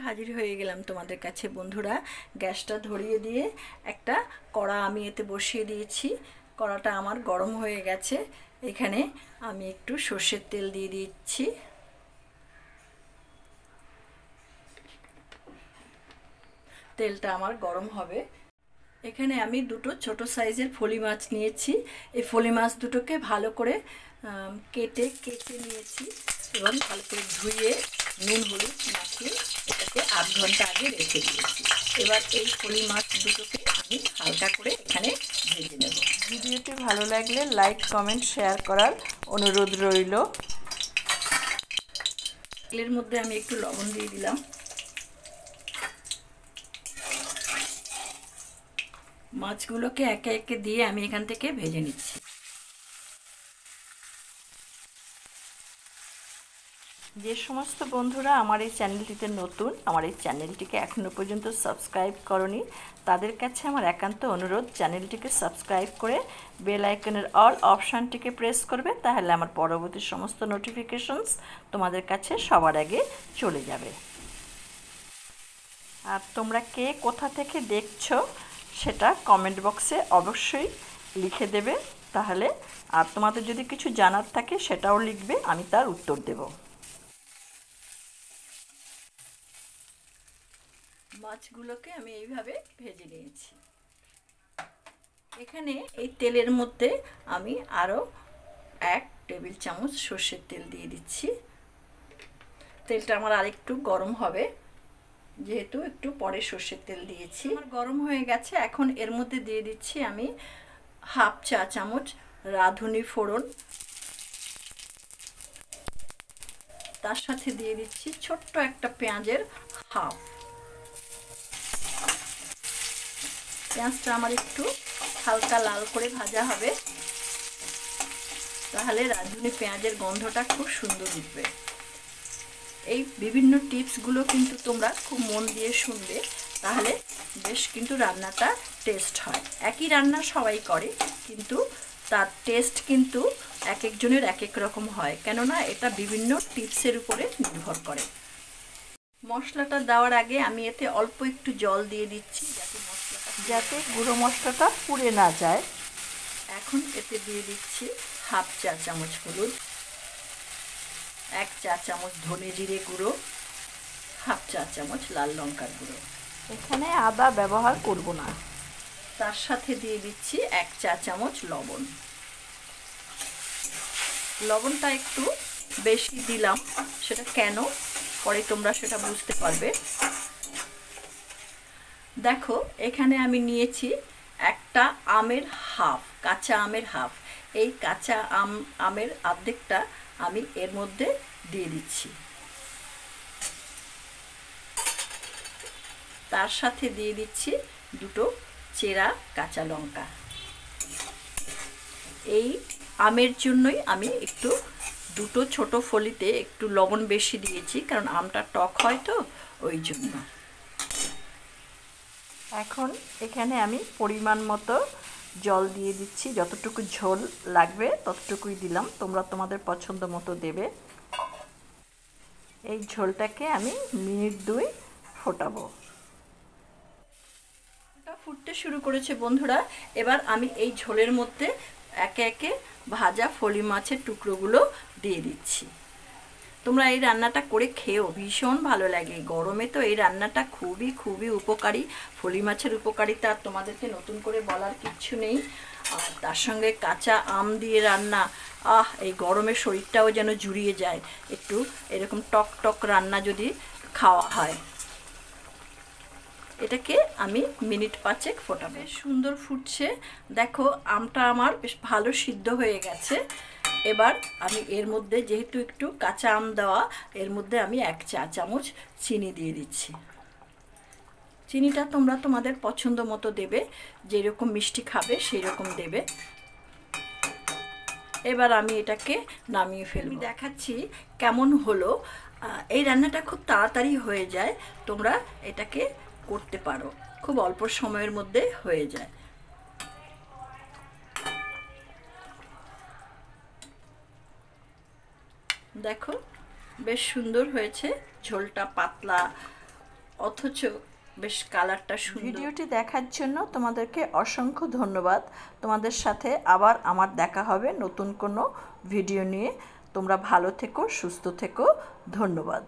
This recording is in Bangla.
হাজির হয়ে গেলাম তোমাদের কাছে বন্ধুরা। গ্যাসটা ধরিয়ে দিয়ে একটা কড়া আমি এতে বসিয়ে দিয়েছি। কড়াটা আমার গরম হয়ে গেছে। এখানে আমি একটু সর্ষের তেল দিয়ে দিচ্ছি। তেলটা আমার গরম হবে। এখানে আমি দুটো ছোট সাইজের ফলি মাছ নিয়েছি। এই ফলি মাছ দুটোকে ভালো করে কেটে নিয়েছি এবং ভালো করে ধুয়ে নুন হলুদ মাখিয়ে এটাকে 8 ঘন্টা আগে রেখে দিয়েছি। এবার এই ফলি মাছ দুটোকে আমি হালকা করে এখানে ভেজে নেব। ভিডিওটি ভালো লাগলে লাইক কমেন্ট শেয়ার করার অনুরোধ রইল। তেলের মধ্যে আমি একটু লবণ দিয়ে দিলাম। মাছগুলোকে একে একে দিয়ে আমি এখান থেকে ভেজে নিচ্ছি। যে সমস্ত বন্ধুরা আমার এই চ্যানেলটিতে নতুন, আমার এই চ্যানেলটিকে এখনও পর্যন্ত সাবস্ক্রাইব করনি, তাদের কাছে আমার একান্ত অনুরোধ চ্যানেলটিকে সাবস্ক্রাইব করে বেল আইকনের অল অপশানটিকে প্রেস করবে, তাহলে আমার পরবর্তী সমস্ত নোটিফিকেশনস তোমাদের কাছে সবার আগে চলে যাবে। আর তোমরা কে কোথা থেকে দেখছো সেটা কমেন্ট বক্সে অবশ্যই লিখে দেবে, তাহলে আর তোমাদের যদি কিছু জানার থাকে সেটাও লিখবে, আমি তার উত্তর দেব। মাছগুলোকে আমি এইভাবে ভেজে নিয়েছি। এখানে এই তেলের মধ্যে আমি আরও 1 টেবিল চামচ সর্ষের তেল দিয়ে দিচ্ছি। তেলটা আমার আরেকটু গরম হবে, যেহেতু একটু পরে সর্ষের তেল দিয়েছি। আমার গরম হয়ে গেছে। এখন এর মধ্যে দিয়ে দিচ্ছি আমি 1/2 চা চামচ রাঁধুনি ফোড়ন। তার সাথে দিয়ে দিচ্ছি ছোট্ট একটা পেঁয়াজের হাফ। পেঁয়াজটা আমার একটু হালকা লাল করে ভাজা হবে, তাহলে রাঁধুনি পেঁয়াজের গন্ধটা খুব সুন্দর উঠবে। এই বিভিন্ন টিপসগুলো কিন্তু তোমরা খুব মন দিয়ে শুনবে, তাহলে বেশ কিন্তু রান্নাটা টেস্ট হয়। একই রান্না সবাই করে, কিন্তু তার টেস্ট কিন্তু এক একজনের এক এক রকম হয়, কেননা এটা বিভিন্ন টিপসের উপরে নির্ভর করে। মশলাটা দেওয়ার আগে আমি এতে অল্প একটু জল দিয়ে দিচ্ছি, যাতে গুঁড়ো মশলাটা পুড়ে না যায়। এখন এতে দিয়ে দিচ্ছি 1/2 চা চামচ হলুদ, 1 চা চামচ ধনে জিরে গুঁড়ো, 1/2 চা চামচ লাল লঙ্কার গুঁড়ো। এখানে আদা ব্যবহার করব না। তার সাথে দিয়ে দিচ্ছি 1 চা চামচ লবণ। লবণটা একটু বেশি দিলাম, সেটা কেন পরে তোমরা সেটা বুঝতে পারবে। দেখো এখানে আমি নিয়েছি একটা আমের হাফ, কাঁচা আমের হাফ। এই কাঁচা আমের অর্ধেকটা আমি এর মধ্যে দিয়ে দিচ্ছি। তার সাথে দিয়ে দিচ্ছি দুটো চেরা কাঁচা লঙ্কা। এই আমের জন্যই আমি একটু দুটো ছোট ফলিতে একটু লবণ বেশি দিয়েছি, কারণ আমটা টক হয় তো, ওই জন্য। এখন এখানে আমি পরিমাণ মতো জল দিয়ে দিচ্ছি, যতটুকু ঝোল লাগবে ততটুকুই দিলাম, তোমরা তোমাদের পছন্দ মতো দেবে। এই ঝোলটাকে আমি মিনিট 2 ফোটাবো। এটা ফুটতে শুরু করেছে বন্ধুরা। এবার আমি এই ঝোলের মধ্যে একে একে ভাজা ফলি মাছের টুকরোগুলো দিয়ে দিচ্ছি। তোমরা এই রান্নাটা করে খেও, ভীষণ ভালো লাগে। গরমে তো এই রান্নাটা খুবই খুবই উপকারী। ফলি মাছের উপকারিতা তোমাদেরকে নতুন করে বলার কিচ্ছু নেই। আর তার সঙ্গে কাঁচা আম দিয়ে রান্না, এই গরমে শরীরটাও যেন জুড়িয়ে যায়। একটু এরকম টক টক রান্না যদি খাওয়া হয়। এটাকে আমি মিনিট 5 ফোটাবো। সুন্দর ফুটছে, দেখো আমটা আমার বেশ ভালো সিদ্ধ হয়ে গেছে। এবার আমি এর মধ্যে, যেহেতু একটু কাঁচা আম দেওয়া, এর মধ্যে আমি 1 চা চামচ চিনি দিয়ে দিচ্ছি। চিনিটা তোমরা তোমাদের পছন্দ মতো দেবে, যেরকম মিষ্টি খাবে সেই রকম দেবে। এবার আমি এটাকে নামিয়ে ফেলবো। আমি দেখাচ্ছি কেমন হলো। এই রান্নাটা খুব তাড়াতাড়ি হয়ে যায়, তোমরা এটাকে করতে পারো, খুব অল্প সময়ের মধ্যে হয়ে যায়। দেখো বেশ সুন্দর হয়েছে, ঝোলটা পাতলা, অথচ বেশ কালারটা সুন্দর। ভিডিওটি দেখার জন্য তোমাদেরকে অসংখ্য ধন্যবাদ। তোমাদের সাথে আবার আমার দেখা হবে নতুন কোনো ভিডিও নিয়ে। তোমরা ভালো থেকো, সুস্থ থেকো। ধন্যবাদ।